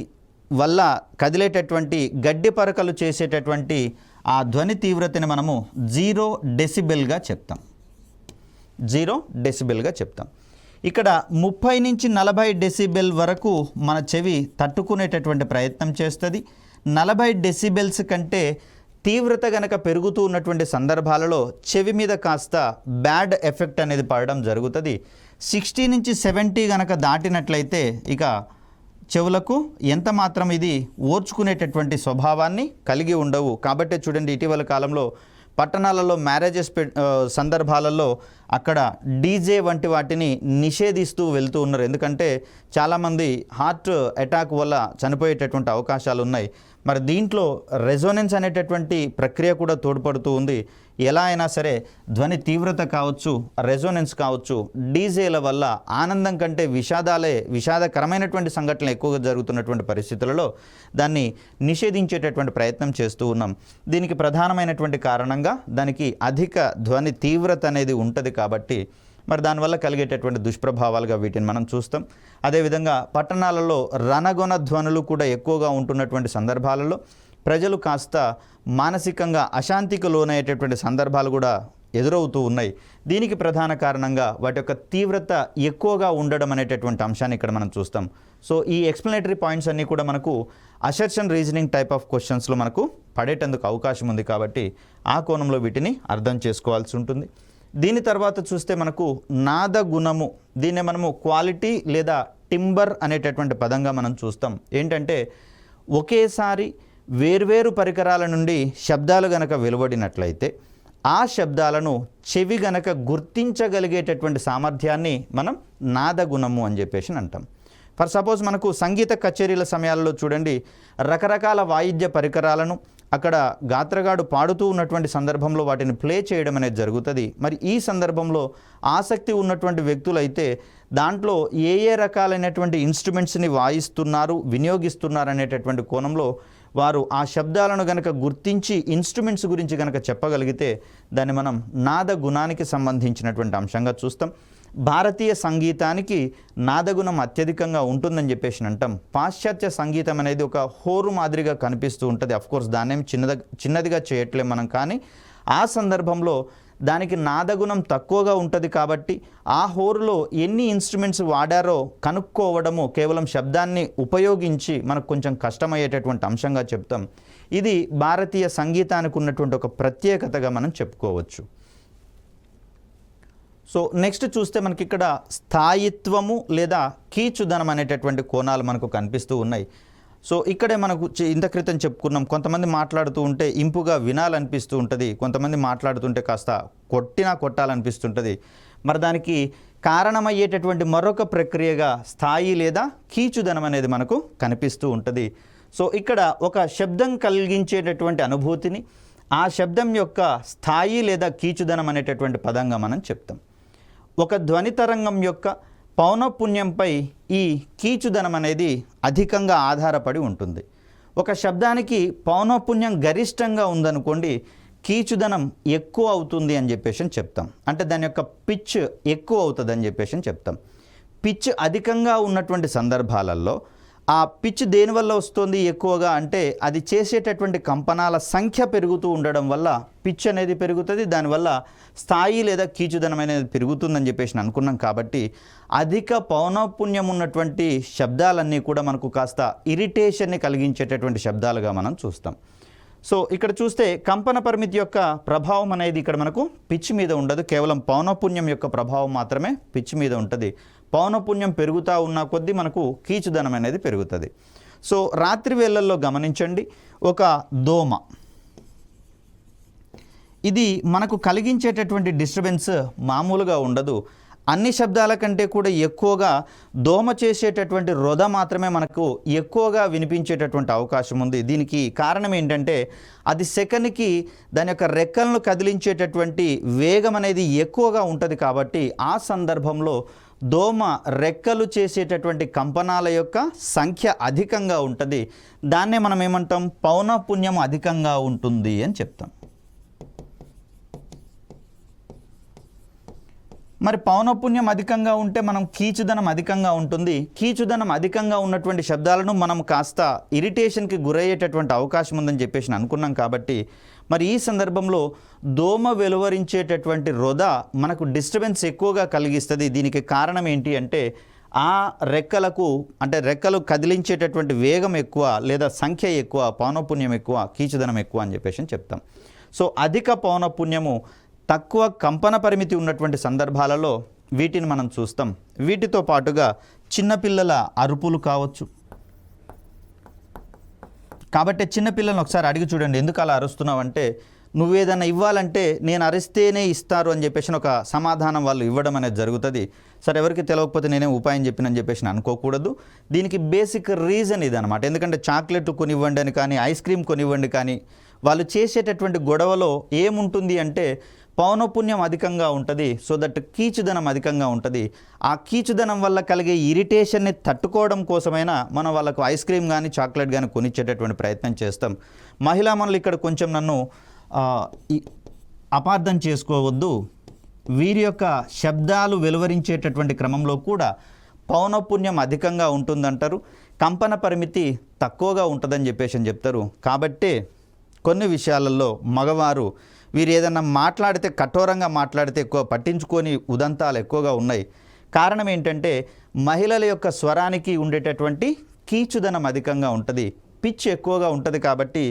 S1: వల్ల కదిలేటటువంటి గడ్డి పరకలు చేసేటటువంటి ఆ ధ్వని తీవ్రతని మనము 0 డెసిబెల్గా చెప్తాం. 0 డెసిబెల్గా చెప్తాం. ఇక్కడ 30 నుంచి 40 డెసిబెల్ వరకు మన చెవి తట్టుకునేటటువంటి ప్రయత్నం చేస్తుంది. 40 డెసిబెల్స్ కంటే తీవ్రత గనక పెరుగుతూ ఉన్నటువంటి సందర్భాలలో చెవి మీద కాస్త బ్యాడ్ ఎఫెక్ట్ అనేది పడడం జరుగుతుంది. 60 నుంచి 70 గనక దాటినట్లయితే ఇక చెవులకు ఎంత మాత్రం ఇది ఓర్చుకునేటటువంటి స్వభావాన్ని కలిగి ఉండవు. కాబట్టి చూడండి, ఇటీవల కాలంలో పట్టణాలలో మ్యారేజెస్ సందర్భాలలో అక్కడ డీజే వంటి వాటిని నిషేధిస్తూ వెళ్తూ ఉన్నారు. ఎందుకంటే చాలామంది హార్ట్ అటాక్ వల్ల చనిపోయేటటువంటి అవకాశాలు ఉన్నాయి. మరి దీంట్లో రెజోనెన్స్ అనేటటువంటి ప్రక్రియ కూడా తోడ్పడుతూ ఉంది. ఎలా అయినా సరే ధ్వని తీవ్రత కావచ్చు, రెజోనెన్స్ కావచ్చు, డీజేల వల్ల ఆనందం కంటే విషాదకరమైనటువంటి సంఘటనలు ఎక్కువగా జరుగుతున్నటువంటి పరిస్థితులలో దాన్ని నిషేధించేటటువంటి ప్రయత్నం చేస్తూ ఉన్నాం. దీనికి ప్రధానమైనటువంటి కారణంగా దానికి అధిక ధ్వని తీవ్రత అనేది ఉంటుంది. కాబట్టి మరి దానివల్ల కలిగేటటువంటి దుష్ప్రభావాలుగా వీటిని మనం చూస్తాం. అదేవిధంగా పట్టణాలలో రణగొణ ధ్వనులు కూడా ఎక్కువగా ఉంటున్నటువంటి సందర్భాలలో ప్రజలు కాస్త మానసికంగా అశాంతికి లోనయ్యేటటువంటి సందర్భాలు కూడా ఎదురవుతూ ఉన్నాయి. దీనికి ప్రధాన కారణంగా వాటి యొక్క తీవ్రత ఎక్కువగా ఉండడం అనేటటువంటి అంశాన్ని ఇక్కడ మనం చూస్తాం. సో ఈ ఎక్స్ప్లెనేటరీ పాయింట్స్ అన్నీ కూడా మనకు అసర్షన్ రీజనింగ్ టైప్ ఆఫ్ క్వశ్చన్స్లో మనకు పడేటందుకు అవకాశం ఉంది కాబట్టి ఆ కోణంలో వీటిని అర్థం చేసుకోవాల్సి ఉంటుంది. దీని తర్వాత చూస్తే మనకు నాద గుణము, దీన్ని మనము క్వాలిటీ లేదా టింబర్ అనేటటువంటి పదంగా మనం చూస్తాం. ఏంటంటే ఒకేసారి వేర్వేరు పరికరాల నుండి శబ్దాలు గనక వెలువడినట్లయితే ఆ శబ్దాలను చెవి గనక గుర్తించగలిగేటటువంటి సామర్థ్యాన్ని మనం నాదగుణము అని చెప్పేసి అంటాం. ఫర్ సపోజ్ మనకు సంగీత కచేరీల సమయాల్లో చూడండి, రకరకాల వాయిద్య పరికరాలను అక్కడ గాత్రగాడు పాడుతూ ఉన్నటువంటి సందర్భంలో వాటిని ప్లే చేయడం అనేది జరుగుతుంది. మరి ఈ సందర్భంలో ఆసక్తి ఉన్నటువంటి వ్యక్తులైతే దాంట్లో ఏ ఏ రకాలైనటువంటి ఇన్స్ట్రుమెంట్స్ని వాయిస్తున్నారు, వినియోగిస్తున్నారు అనేటటువంటి కోణంలో వారు ఆ శబ్దాలను గనక గుర్తించి ఇన్స్ట్రుమెంట్స్ గురించి గనక చెప్పగలిగితే దాన్ని మనం నాద గుణానికి సంబంధించినటువంటి అంశంగా చూస్తాం. భారతీయ సంగీతానికి నాదగుణం అత్యధికంగా ఉంటుందని చెప్పేసి అంటాం. పాశ్చాత్య సంగీతం అనేది ఒక హోరు మాదిరిగా కనిపిస్తూ ఉంటుంది. అఫ్కోర్స్ దాన్నేం చిన్నదిగా చేయట్లేం మనం, కానీ ఆ సందర్భంలో దానికి నాదగుణం తక్కువగా ఉంటుంది కాబట్టి ఆ హోరులో ఎన్ని ఇన్స్ట్రుమెంట్స్ వాడారో కనుక్కోవడము కేవలం శబ్దాన్ని ఉపయోగించి మనకు కొంచెం కష్టమయ్యేటటువంటి అంశంగా చెప్తాం. ఇది భారతీయ సంగీతానికి ఉన్నటువంటి ఒక ప్రత్యేకతగా మనం చెప్పుకోవచ్చు. సో నెక్స్ట్ చూస్తే మనకి ఇక్కడ స్థాయిత్వము లేదా కీచుదనం అనేటటువంటి కోణాలు మనకు కనిపిస్తూ ఉన్నాయి. సో ఇక్కడే మనకు ఇంత క్రితం చెప్పుకున్నాం, కొంతమంది మాట్లాడుతూ ఉంటే ఇంపుగా వినాలనిపిస్తూ ఉంటుంది, కొంతమంది మాట్లాడుతుంటే కాస్త కొట్టాలనిపిస్తుంటుంది. మరి దానికి కారణమయ్యేటటువంటి మరొక ప్రక్రియగా స్థాయి లేదా కీచుదనం అనేది మనకు కనిపిస్తూ ఉంటుంది. సో ఇక్కడ ఒక శబ్దం కలిగించేటటువంటి అనుభూతిని ఆ శబ్దం యొక్క స్థాయి లేదా కీచుదనం అనేటటువంటి పదంగా మనం చెప్తాం. ఒక ధ్వని తరంగం యొక్క పౌనఃపున్యంపై ఈ కీచుదనం అనేది అధికంగా ఆధారపడి ఉంటుంది. ఒక శబ్దానికి పౌనఃపున్యం గరిష్టంగా ఉందనుకోండి, కీచుదనం ఎక్కువ అవుతుంది అని చెప్పేసి చెప్తాం. అంటే దాని యొక్క పిచ్ ఎక్కువ అవుతుంది అని చెప్పేసి చెప్తాం. పిచ్ అధికంగా ఉన్నటువంటి సందర్భాలలో ఆ పిచ్ దేనివల్ల వస్తుంది ఎక్కువగా అంటే అది చేసేటటువంటి కంపనాల సంఖ్య పెరుగుతూ ఉండడం వల్ల పిచ్ అనేది పెరుగుతుంది. దానివల్ల స్థాయి లేదా కీచుదనం అనేది పెరుగుతుందని చెప్పేసి అనుకున్నాం. కాబట్టి అధిక పౌనఃపున్యం ఉన్నటువంటి శబ్దాలన్నీ కూడా మనకు కాస్త ఇరిటేషన్ని కలిగించేటటువంటి శబ్దాలుగా మనం చూస్తాం. సో ఇక్కడ చూస్తే కంపన పరిమితి యొక్క ప్రభావం అనేది ఇక్కడ మనకు పిచ్ మీద ఉండదు, కేవలం పౌనఃపున్యం యొక్క ప్రభావం మాత్రమే పిచ్ మీద ఉంటుంది. పౌనఃపున్యం పెరుగుతూ ఉన్న కొద్దీ మనకు కీచుదనం అనేది పెరుగుతుంది. సో రాత్రి వేళల్లో గమనించండి, ఒక దోమ, ఇది మనకు కలిగించేటటువంటి డిస్టర్బెన్స్ మామూలుగా ఉండదు. అన్ని శబ్దాల కంటే కూడా ఎక్కువగా దోమ చేసేటటువంటి రొద మాత్రమే మనకు ఎక్కువగా వినిపించేటటువంటి అవకాశం ఉంది. దీనికి కారణం ఏంటంటే అది సెకన్కి దాని యొక్క రెక్కలను కదిలించేటటువంటి వేగం అనేది ఎక్కువగా ఉంటుంది. కాబట్టి ఆ సందర్భంలో దోమ రెక్కలు చేసేటటువంటి కంపనాల యొక్క సంఖ్య అధికంగా ఉంటుంది. దాన్నే మనం ఏమంటాం, పౌనఃపున్యం అధికంగా ఉంటుంది అని చెప్తాం. మరి పౌనఃపున్యం అధికంగా ఉంటే మనం కీచుదనం అధికంగా ఉంటుంది. కీచుదనం అధికంగా ఉన్నటువంటి శబ్దాలను మనం కాస్త ఇరిటేషన్కి గురయ్యేటటువంటి అవకాశం ఉందని చెప్పేసి అనుకున్నాం. కాబట్టి మరి ఈ సందర్భంలో దోమ వెలువరించేటటువంటి రొద మనకు డిస్టర్బెన్స్ ఎక్కువగా కలిగిస్తుంది. దీనికి కారణం ఏంటి అంటే ఆ రెక్కలకు, అంటే రెక్కలు కదిలించేటటువంటి వేగం ఎక్కువ లేదా సంఖ్య ఎక్కువ, పౌనఃపున్యం ఎక్కువ, కీచుదనం ఎక్కువ అని చెప్పేసి చెప్తాం. సో అధిక పౌనఃపున్యము, తక్కువ కంపన పరిమితి ఉన్నటువంటి సందర్భాలలో వీటిని మనం చూస్తాం. వీటితో పాటుగా చిన్నపిల్లల అరుపులు కావచ్చు. కాబట్టి చిన్నపిల్లలను ఒకసారి అడిగి చూడండి, ఎందుకు అలా అరుస్తున్నావు అంటే, నువ్వేదన్నా ఇవ్వాలంటే నేను అరిస్తేనే ఇస్తారు అని చెప్పేసి ఒక సమాధానం వాళ్ళు ఇవ్వడం అనేది జరుగుతుంది. సరే, ఎవరికి తెలియకపోతే నేనే ఉపాయం చెప్పినని చెప్పేసి అనుకోకూడదు. దీనికి బేసిక్ రీజన్ ఇదనమాట. ఎందుకంటే చాక్లెట్ కొనివ్వండి అని కానీ, ఐస్ క్రీమ్ కొనివ్వండి కానీ, వాళ్ళు చేసేటటువంటి గొడవలో ఏముంటుంది అంటే పౌనఃపున్యం అధికంగా ఉంటుంది. సో దట్ కీచుదనం అధికంగా ఉంటుంది. ఆ కీచుదనం వల్ల కలిగే ఇరిటేషన్ని తట్టుకోవడం కోసమైనా మనం వాళ్ళకు ఐస్ క్రీమ్ కానీ చాక్లెట్ కానీ కొనిచ్చేటటువంటి ప్రయత్నం చేస్తాం. మహిళా మనులు ఇక్కడ కొంచెం నన్ను అపార్థం చేసుకోవద్దు. వీరి యొక్క శబ్దాలు వెలువరించేటటువంటి క్రమంలో కూడా పౌనఃపున్యం అధికంగా ఉంటుందంటారు, కంపన పరిమితి తక్కువగా ఉంటుందని చెప్పేసి చెప్తారు. కాబట్టే కొన్ని విషయాలలో మగవారు వీరు ఏదన్నా మాట్లాడితే కఠోరంగా మాట్లాడితే ఎక్కువ పట్టించుకొని ఉదంతాలు ఎక్కువగా ఉన్నాయి. కారణం ఏంటంటే మహిళల యొక్క స్వరానికి ఉండేటటువంటి కీచుదనం అధికంగా ఉంటుంది, పిచ్ ఎక్కువగా ఉంటుంది. కాబట్టి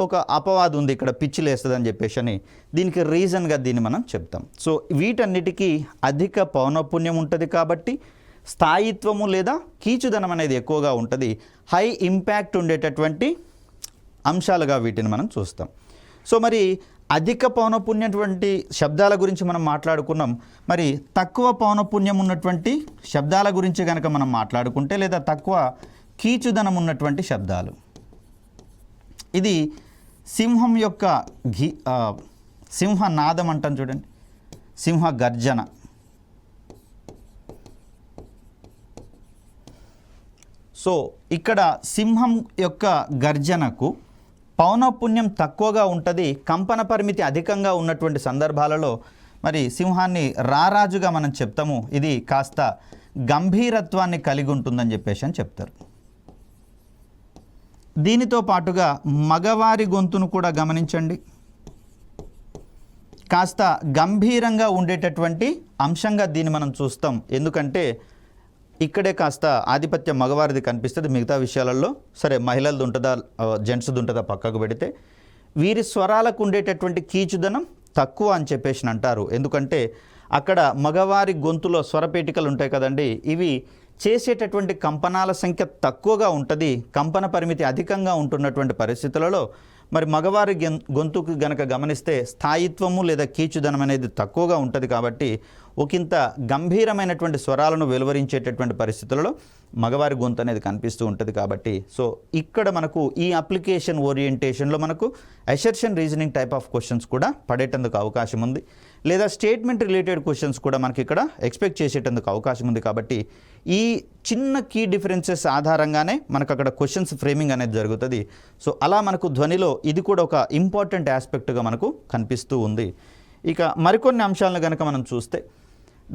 S1: ఒక అపవాదు ఉంది ఇక్కడ, పిచ్ లేస్తుందని చెప్పేసి అని దీనికి రీజన్గా దీన్ని మనం చెప్తాం. సో వీటన్నిటికీ అధిక పౌనఃపున్యం ఉంటుంది కాబట్టి స్థాయిత్వము లేదా కీచుదనం అనేది ఎక్కువగా ఉంటుంది. హై ఇంపాక్ట్ ఉండేటటువంటి అంశాలుగా వీటిని మనం చూస్తాం. సో మరి అధిక పౌనఃపున్యటువంటి శబ్దాల గురించి మనం మాట్లాడుకున్నాం. మరి తక్కువ పౌనఃపున్యం ఉన్నటువంటి శబ్దాల గురించి కనుక మనం మాట్లాడుకుంటే లేదా తక్కువ కీచుదనం ఉన్నటువంటి శబ్దాలు, ఇది సింహం యొక్క సింహనాదం అంటాం చూడండి, సింహ గర్జన. సో ఇక్కడ సింహం యొక్క గర్జనకు పౌనఃపున్యం తక్కువగా ఉంటుంది, కంపన పరిమితి అధికంగా ఉన్నటువంటి సందర్భాలలో మరి సింహాన్ని రారాజుగా మనం చెప్తాము. ఇది కాస్త గంభీరత్వాన్ని కలిగి ఉంటుందని చెప్పేసి అని చెప్తారు. దీనితో పాటుగా మగవారి గొంతును కూడా గమనించండి, కాస్త గంభీరంగా ఉండేటటువంటి అంశంగా దీన్ని మనం చూస్తాం. ఎందుకంటే ఇక్కడే కాస్త ఆధిపత్యం మగవారిది కనిపిస్తుంది, మిగతా విషయాలలో సరే మహిళలది ఉంటుందా జెంట్స్ది ఉంటుందా పక్కకు పెడితే వీరి స్వరాలకు ఉండేటటువంటి కీచుదనం తక్కువ అని చెప్పేసి అంటారు. ఎందుకంటే అక్కడ మగవారి గొంతులో స్వరపేటికలు ఉంటాయి కదండి, ఇవి చేసేటటువంటి కంపనాల సంఖ్య తక్కువగా ఉంటుంది, కంపన పరిమితి అధికంగా ఉంటున్నటువంటి పరిస్థితులలో మరి మగవారి గొంతుకు గనక గమనిస్తే స్థాయిత్వము లేదా కీచుదనం అనేది తక్కువగా ఉంటుంది. కాబట్టి ఒకంత గంభీరమైనటువంటి స్వరాలను వెలువరించేటటువంటి పరిస్థితులలో మగవారి గొంతు అనేది కనిపిస్తూ ఉంటుంది. కాబట్టి సో ఇక్కడ మనకు ఈ అప్లికేషన్ ఓరియంటేషన్లో మనకు assertion reasoning type of questions కూడా పడేటందుకు అవకాశం ఉంది, లేదా స్టేట్మెంట్ రిలేటెడ్ క్వశ్చన్స్ కూడా మనకి ఇక్కడ ఎక్స్పెక్ట్ చేసేటందుకు అవకాశం ఉంది. కాబట్టి ఈ చిన్న కీ డిఫరెన్సెస్ ఆధారంగానే మనకు అక్కడ క్వశ్చన్స్ ఫ్రేమింగ్ అనేది జరుగుతుంది. సో అలా మనకు ధ్వనిలో ఇది కూడా ఒక ఇంపార్టెంట్ ఆస్పెక్ట్గా మనకు కనిపిస్తూ ఉంది. ఇక మరికొన్ని అంశాలను కనుక మనం చూస్తే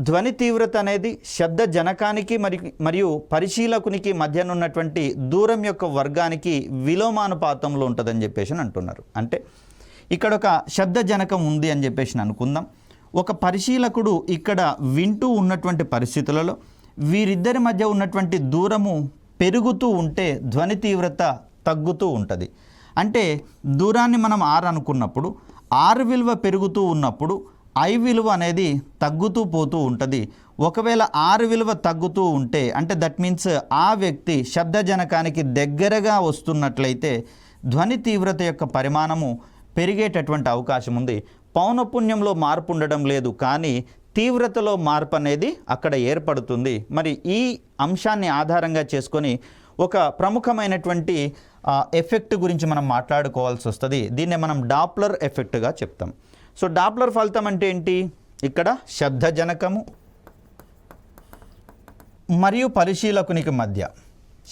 S1: ధ్వని తీవ్రత అనేది శబ్ద జనకానికి మరియు పరిశీలకునికి మధ్యన ఉన్నటువంటి దూరం యొక్క వర్గానికి విలోమానుపాతంలో ఉంటుందని చెప్పేసి అంటున్నారు. అంటే ఇక్కడ ఒక శబ్ద జనకం ఉంది అని చెప్పేసి అనుకుందాం. ఒక పరిశీలకుడు ఇక్కడ వింటూ ఉన్నటువంటి పరిస్థితులలో వీరిద్దరి మధ్య ఉన్నటువంటి దూరము పెరుగుతూ ఉంటే ధ్వని తీవ్రత తగ్గుతూ ఉంటుంది. అంటే దూరాన్ని మనం 6 అనుకున్నప్పుడు 6 విలువ పెరుగుతూ ఉన్నప్పుడు ఐ విలువ అనేది తగ్గుతూ పోతూ ఉంటుంది. ఒకవేళ 6 విలువ తగ్గుతూ ఉంటే అంటే దట్ మీన్స్ ఆ వ్యక్తి శబ్దజనకానికి దగ్గరగా వస్తున్నట్లయితే ధ్వని తీవ్రత యొక్క పరిమాణము పెరిగేటటువంటి అవకాశం ఉంది. పౌనఃపున్యంలో మార్పు ఉండడం లేదు, కానీ తీవ్రతలో మార్పు అనేది అక్కడ ఏర్పడుతుంది. మరి ఈ అంశాన్ని ఆధారంగా చేసుకొని ఒక ప్రముఖమైనటువంటి ఎఫెక్ట్ గురించి మనం మాట్లాడుకోవాల్సి వస్తుంది. దీన్నే మనం డాప్లర్ ఎఫెక్ట్గా చెప్తాం. సో డాప్లర్ ఫలితం అంటే ఏంటి? ఇక్కడ శబ్దజనకము మరియు పరిశీలకునికి మధ్య,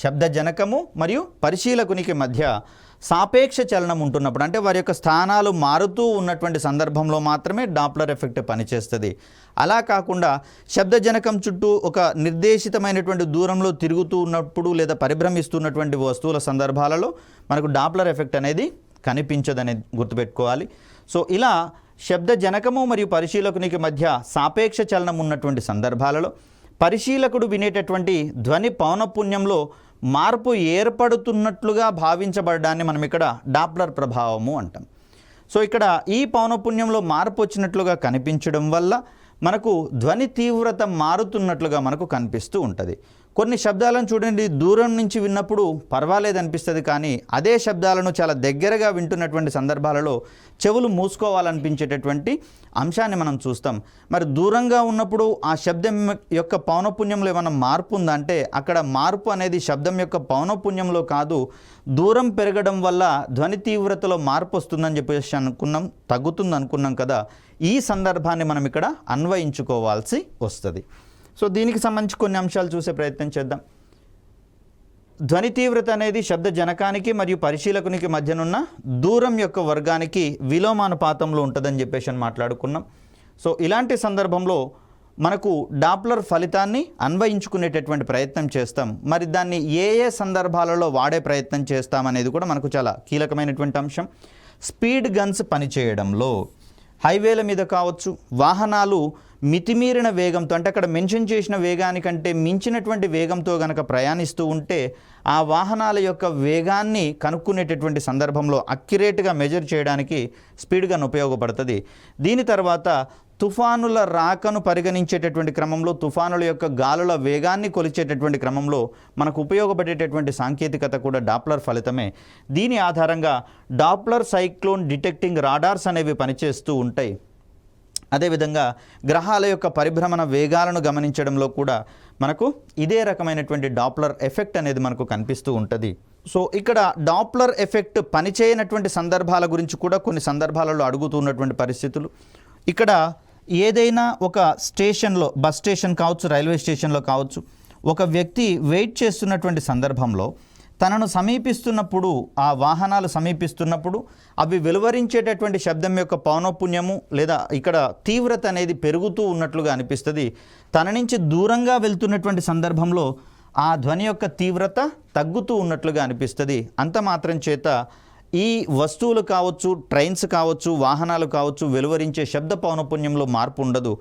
S1: శబ్దజనకము మరియు పరిశీలకునికి మధ్య సాపేక్ష చలనం ఉంటున్నప్పుడు, అంటే వారి యొక్క స్థానాలు మారుతూ ఉన్నటువంటి సందర్భంలో మాత్రమే డాప్లర్ ఎఫెక్ట్ పనిచేస్తుంది. అలా కాకుండా శబ్దజనకం చుట్టూ ఒక నిర్దేశితమైనటువంటి దూరంలో తిరుగుతూ ఉన్నప్పుడు లేదా పరిభ్రమిస్తున్నటువంటి వస్తువుల సందర్భాలలో మనకు డాప్లర్ ఎఫెక్ట్ అనేది కనిపించదనేది గుర్తుపెట్టుకోవాలి. సో ఇలా శబ్దజనకము మరియు పరిశీలకునికి మధ్య సాపేక్ష చలనం ఉన్నటువంటి సందర్భాలలో పరిశీలకుడు వినేటటువంటి ధ్వని పౌనఃపున్యంలో మార్పు ఏర్పడుతున్నట్లుగా భావించబడడాన్ని మనం ఇక్కడ డాప్లర్ ప్రభావము అంటాం. సో ఇక్కడ ఈ పౌనఃపున్యంలో మార్పు వచ్చినట్లుగా కనిపించడం వల్ల మనకు ధ్వని తీవ్రత మారుతున్నట్లుగా మనకు కనిపిస్తూ ఉంటుంది. కొన్ని శబ్దాలను చూడండి, దూరం నుంచి విన్నప్పుడు పర్వాలేదు అనిపిస్తుంది, కానీ అదే శబ్దాలను చాలా దగ్గరగా వింటున్నటువంటి సందర్భాలలో చెవులు మూసుకోవాలనిపించేటటువంటి అంశాన్ని మనం చూస్తాం. మరి దూరంగా ఉన్నప్పుడు ఆ శబ్దం యొక్క పౌనఃపున్యంలో ఏమైనా మార్పు ఉందా అంటే అక్కడ మార్పు అనేది శబ్దం యొక్క పౌనఃపున్యంలో కాదు, దూరం పెరగడం వల్ల ధ్వని తీవ్రతలో మార్పు వస్తుందని చెప్పేసి అనుకున్నాం, తగ్గుతుంది అనుకున్నాం కదా. ఈ సందర్భాన్ని మనం ఇక్కడ అన్వయించుకోవాల్సి వస్తుంది. సో దీనికి సంబంధించి కొన్ని అంశాలు చూసే ప్రయత్నం చేద్దాం. ధ్వని తీవ్రత అనేది శబ్ద జనకానికి మరియు పరిశీలకునికి మధ్యనున్న దూరం యొక్క వర్గానికి విలోమానుపాతంలో ఉంటుందని చెప్పేసి మాట్లాడుకున్నాం. సో ఇలాంటి సందర్భంలో మనకు డాప్లర్ ఫలితాన్ని అన్వయించుకునేటటువంటి ప్రయత్నం చేస్తాం. మరి దాన్ని ఏ ఏ సందర్భాలలో వాడే ప్రయత్నం చేస్తాం అనేది కూడా మనకు చాలా కీలకమైనటువంటి అంశం. స్పీడ్ గన్స్ పనిచేయడంలో హైవేల మీద కావచ్చు, వాహనాలు మితిమీరిన వేగంతో, అంటే అక్కడ మెన్షన్ చేసిన వేగానికంటే మించినటువంటి వేగంతో గనక ప్రయాణిస్తూ ఉంటే ఆ వాహనాల యొక్క వేగాన్ని కనుక్కునేటటువంటి సందర్భంలో అక్యురేట్గా మెజర్ చేయడానికి స్పీడ్ గన్ ఉపయోగపడుతుంది. దీని తర్వాత తుఫానుల రాకను పరిగణించేటటువంటి క్రమంలో, తుఫానుల యొక్క గాలుల వేగాన్ని కొలిచేటటువంటి క్రమంలో మనకు ఉపయోగపడేటటువంటి సాంకేతికత కూడా డాప్లర్ ఫలితమే. దీని ఆధారంగా డాప్లర్ సైక్లోన్ డిటెక్టింగ్ రాడార్స్ అనేవి పనిచేస్తూ ఉంటాయి. అదేవిధంగా గ్రహాల యొక్క పరిభ్రమణ వేగాలను గమనించడంలో కూడా మనకు ఇదే రకమైనటువంటి డాప్లర్ ఎఫెక్ట్ అనేది మనకు కనిపిస్తూ ఉంటుంది. సో ఇక్కడ డాప్లర్ ఎఫెక్ట్ పనిచేయనటువంటి సందర్భాల గురించి కూడా కొన్ని సందర్భాలలో అడుగుతున్నటువంటి పరిస్థితులు. ఇక్కడ ఏదైనా ఒక స్టేషన్లో, బస్ స్టేషన్ కావచ్చు, రైల్వే స్టేషన్లో కావచ్చు, ఒక వ్యక్తి వెయిట్ చేస్తున్నటువంటి సందర్భంలో తనను సమీపిస్తున్నప్పుడు, ఆ వాహనాలు సమీపిస్తున్నప్పుడు అవి వెలువరించేటటువంటి శబ్దం యొక్క పౌనఃపున్యము లేదా ఇక్కడ తీవ్రత అనేది పెరుగుతూ ఉన్నట్లుగా అనిపిస్తుంది. తన నుంచి దూరంగా వెళ్తున్నటువంటి సందర్భంలో ఆ ధ్వని యొక్క తీవ్రత తగ్గుతూ ఉన్నట్లుగా అనిపిస్తుంది. అంత మాత్రం చేత ఈ వస్తువులు కావచ్చు, ట్రైన్స్ కావచ్చు, వాహనాలు కావచ్చు, వెలువరించే శబ్ద పౌనఃపున్యంలో మార్పు ఉండదు.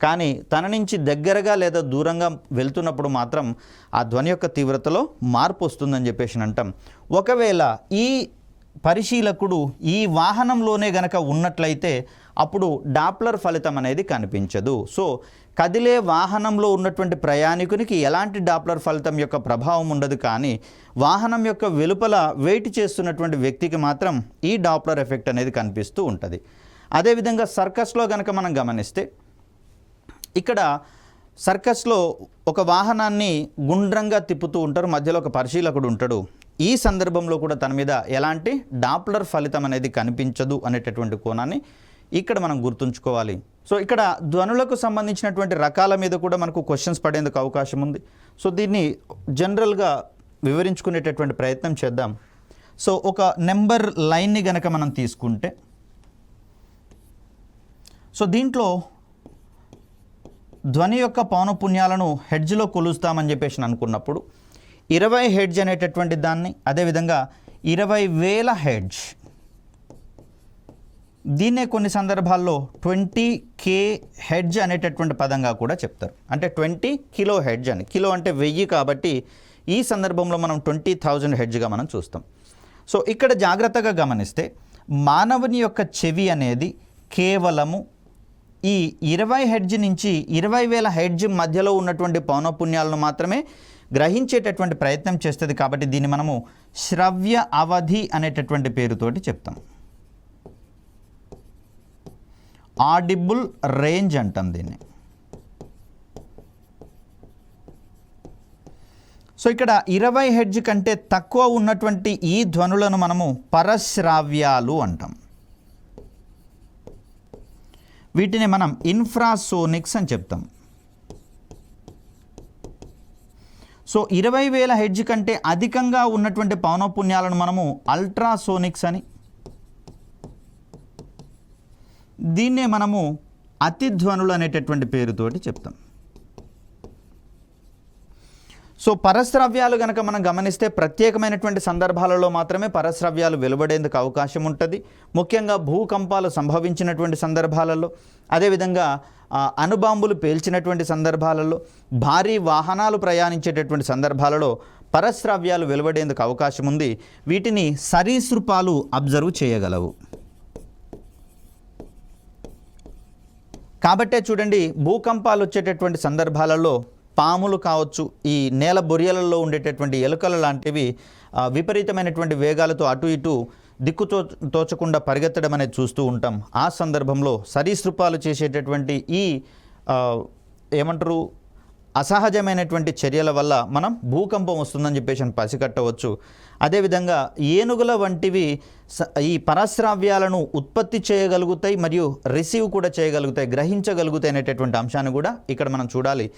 S1: కానీ తన నుంచి దగ్గరగా లేదా దూరంగా వెళ్తున్నప్పుడు మాత్రం ఆ ధ్వని యొక్క తీవ్రతలో మార్పు వస్తుందని చెప్పేసి అంటాం. ఒకవేళ ఈ పరిశీలకుడు ఈ వాహనంలోనే గనక ఉన్నట్లయితే అప్పుడు డాప్లర్ ఫలితం అనేది కనిపించదు. సో కదిలే వాహనంలో ఉన్నటువంటి ప్రయాణికునికి ఎలాంటి డాప్లర్ ఫలితం యొక్క ప్రభావం ఉండదు. కానీ వాహనం యొక్క వెలుపల వెయిట్ చేస్తున్నటువంటి వ్యక్తికి మాత్రం ఈ డాప్లర్ ఎఫెక్ట్ అనేది కనిపిస్తూ ఉంటుంది. అదేవిధంగా సర్కస్లో గనక మనం గమనిస్తే, ఇక్కడ సర్కస్లో ఒక వాహనాన్ని గుండ్రంగా తిప్పుతూ ఉంటారు, మధ్యలో ఒక పరిశీలకుడు ఉంటాడు. ఈ సందర్భంలో కూడా తన మీద ఎలాంటి డాప్లర్ ఫలితం అనేది కనిపించదు అనేటటువంటి కోణాన్ని ఇక్కడ మనం గుర్తుంచుకోవాలి. సో ఇక్కడ ధ్వనులకు సంబంధించినటువంటి రకాల మీద కూడా మనకు క్వశ్చన్స్ పడేందుకు అవకాశం ఉంది. సో దీన్ని జనరల్గా వివరించుకునేటటువంటి ప్రయత్నం చేద్దాం. సో ఒక నెంబర్ లైన్ని గనక మనం తీసుకుంటే, సో దీంట్లో ధ్వని యొక్క పౌనఃపున్యాలను హెడ్జ్లో కొలుస్తామని చెప్పేసి అనుకున్నప్పుడు 20 హెడ్జ్ అనేటటువంటి దాన్ని, అదేవిధంగా 20,000 హెడ్జ్, దీన్నే కొన్ని సందర్భాల్లో 20K హెడ్జ్ అనేటటువంటి పదంగా కూడా చెప్తారు. అంటే 20 కిలో హెడ్జ్ అని, కిలో అంటే 1000 కాబట్టి ఈ సందర్భంలో మనం 20,000 హెడ్జ్గా మనం చూస్తాం. సో ఇక్కడ జాగ్రత్తగా గమనిస్తే మానవుని యొక్క చెవి అనేది కేవలము ఈ 20 హెడ్జ్ నుంచి 20,000 హెడ్జ్ మధ్యలో ఉన్నటువంటి పౌనఃపున్యాలను మాత్రమే గ్రహించేటటువంటి ప్రయత్నం చేస్తుంది. కాబట్టి దీన్ని మనము శ్రవ్య అవధి అనేటటువంటి పేరుతోటి చెప్తాం. ఆడిబుల్ రేంజ్ అంటాం దీన్ని. సో ఇక్కడ 20 హెడ్జ్ కంటే తక్కువ ఉన్నటువంటి ఈ ధ్వనులను మనము పరశ్రావ్యాలు అంటాం. వీటిని మనం ఇన్ఫ్రాసోనిక్స్ అని చెప్తాం. సో 20,000 హెడ్జ్ కంటే అధికంగా ఉన్నటువంటి పౌనఃపున్యాలను మనము అల్ట్రాసోనిక్స్ అని, దీన్నే మనము అతిధ్వనులు అనేటటువంటి పేరుతోటి చెప్తాం. సో పరశ్రవ్యాలు కనుక మనం గమనిస్తే ప్రత్యేకమైనటువంటి సందర్భాలలో మాత్రమే పరశ్రవ్యాలు వెలువడేందుకు అవకాశం ఉంటుంది. ముఖ్యంగా భూకంపాలు సంభవించినటువంటి సందర్భాలలో, అదేవిధంగా అణుబాంబులు పేల్చినటువంటి సందర్భాలలో, భారీ వాహనాలు ప్రయాణించేటటువంటి సందర్భాలలో పరశ్రవ్యాలు వెలువడేందుకు అవకాశం ఉంది. వీటిని సరీసృపాలు అబ్జర్వ్ చేయగలవు. కాబట్టే చూడండి, భూకంపాలు వచ్చేటటువంటి సందర్భాలలో పాములు కావచ్చు, ఈ నేల బొరియలలో ఉండేటటువంటి ఎలుకలు లాంటివి విపరీతమైనటువంటి వేగాలతో అటు ఇటు తోచకుండా పరిగెత్తడం అనేది చూస్తూ ఉంటాం. ఆ సందర్భంలో సరీసృపాలు చేసేటటువంటి ఈ ఏమంటారు అసహజమైనటువంటి చర్యల వల్ల మనం భూకంపం వస్తుందని చెప్పేసి పసిగట్టవచ్చు. అదేవిధంగా ఏనుగుల వంటివి ఈ పరశ్రావ్యాలను ఉత్పత్తి చేయగలుగుతాయి మరియు రిసీవ్ కూడా చేయగలుగుతాయి, గ్రహించగలుగుతాయి అనేటటువంటి అంశాన్ని కూడా ఇక్కడ మనం చూడాలి.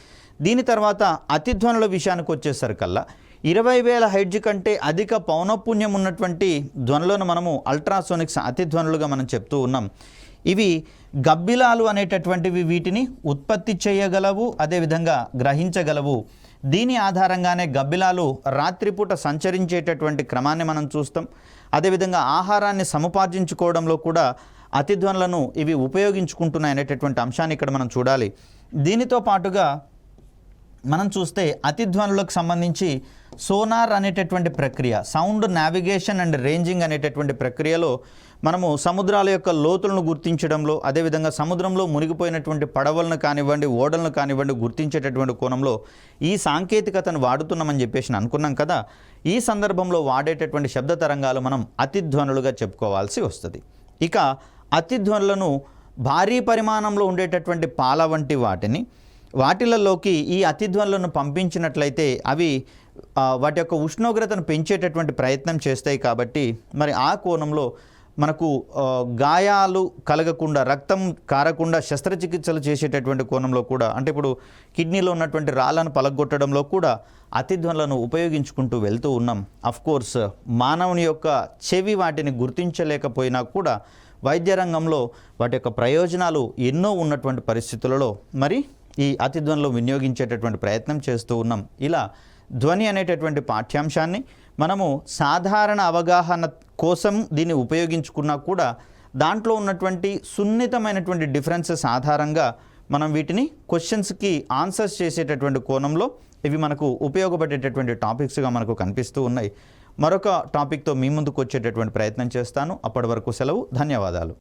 S1: దీని తర్వాత అతిధ్వనుల విషయానికి వచ్చేసరికల్లా 20,000 హెడ్జ్ కంటే అధిక పౌనఃపున్యం ఉన్నటువంటి ధ్వనులను మనము అల్ట్రాసోనిక్స్ అతిధ్వనులుగా మనం చెప్తూ ఉన్నాం. ఇవి గబ్బిలాలు అనేటటువంటివి వీటిని ఉత్పత్తి చేయగలవు, అదేవిధంగా గ్రహించగలవు. దీని ఆధారంగానే గబ్బిలాలు రాత్రిపూట సంచరించేటటువంటి క్రమాన్ని మనం చూస్తాం. అదేవిధంగా ఆహారాన్ని సముపార్జించుకోవడంలో కూడా అతిధ్వనులను ఇవి ఉపయోగించుకుంటున్నాయి అనేటటువంటి అంశాన్ని ఇక్కడ మనం చూడాలి. దీనితో పాటుగా మనం చూస్తే అతిధ్వనులకు సంబంధించి సోనార్ అనేటటువంటి ప్రక్రియ, సౌండ్ నావిగేషన్ అండ్ రేంజింగ్ అనేటటువంటి ప్రక్రియలో మనము సముద్రాల యొక్క లోతులను గుర్తించడంలో, అదేవిధంగా సముద్రంలో మునిగిపోయినటువంటి పడవలను కానివ్వండి, ఓడలను కానివ్వండి గుర్తించేటటువంటి కోణంలో ఈ సాంకేతికతను వాడుతున్నామని చెప్పేసి అనుకున్నాం కదా. ఈ సందర్భంలో వాడేటటువంటి శబ్ద తరంగాలు మనం అతిధ్వనులుగా చెప్పుకోవాల్సి వస్తుంది. ఇక అతిధ్వనులను భారీ పరిమాణంలో ఉండేటటువంటి పాల వంటి వాటిలలోకి ఈ అతిధ్వనులను పంపించినట్లయితే అవి వాటి యొక్క ఉష్ణోగ్రతను పెంచేటటువంటి ప్రయత్నం చేస్తాయి. కాబట్టి మరి ఆ కోణంలో మనకు గాయాలు కలగకుండా, రక్తం కారకుండా శస్త్రచికిత్సలు చేసేటటువంటి కోణంలో కూడా, అంటే ఇప్పుడు కిడ్నీలో ఉన్నటువంటి రాళ్ళను పలగొట్టడంలో కూడా అతిధ్వనులను ఉపయోగించుకుంటూ వెళ్తూ ఉన్నాం. అఫ్కోర్స్ మానవుని యొక్క చెవి వాటిని గుర్తించలేకపోయినా కూడా వైద్య రంగంలో వాటి యొక్క ప్రయోజనాలు ఎన్నో ఉన్నటువంటి పరిస్థితులలో మరి ఈ అతిధ్వనులు వినియోగించేటటువంటి ప్రయత్నం చేస్తూ ఉన్నాం. ఇలా ధ్వని అనేటటువంటి పాఠ్యాంశాన్ని మనము సాధారణ అవగాహన కోసం దీన్ని ఉపయోగించుకున్నా కూడా దాంట్లో ఉన్నటువంటి సున్నితమైనటువంటి డిఫరెన్సెస్ ఆధారంగా మనం వీటిని క్వశ్చన్స్కి ఆన్సర్స్ చేసేటటువంటి కోణంలో ఇవి మనకు ఉపయోగపడేటటువంటి టాపిక్స్గా మనకు కనిపిస్తూ ఉన్నాయి. మరొక టాపిక్తో మీ ముందుకు వచ్చేటటువంటి ప్రయత్నం చేస్తాను. అప్పటి వరకు సెలవు. ధన్యవాదాలు.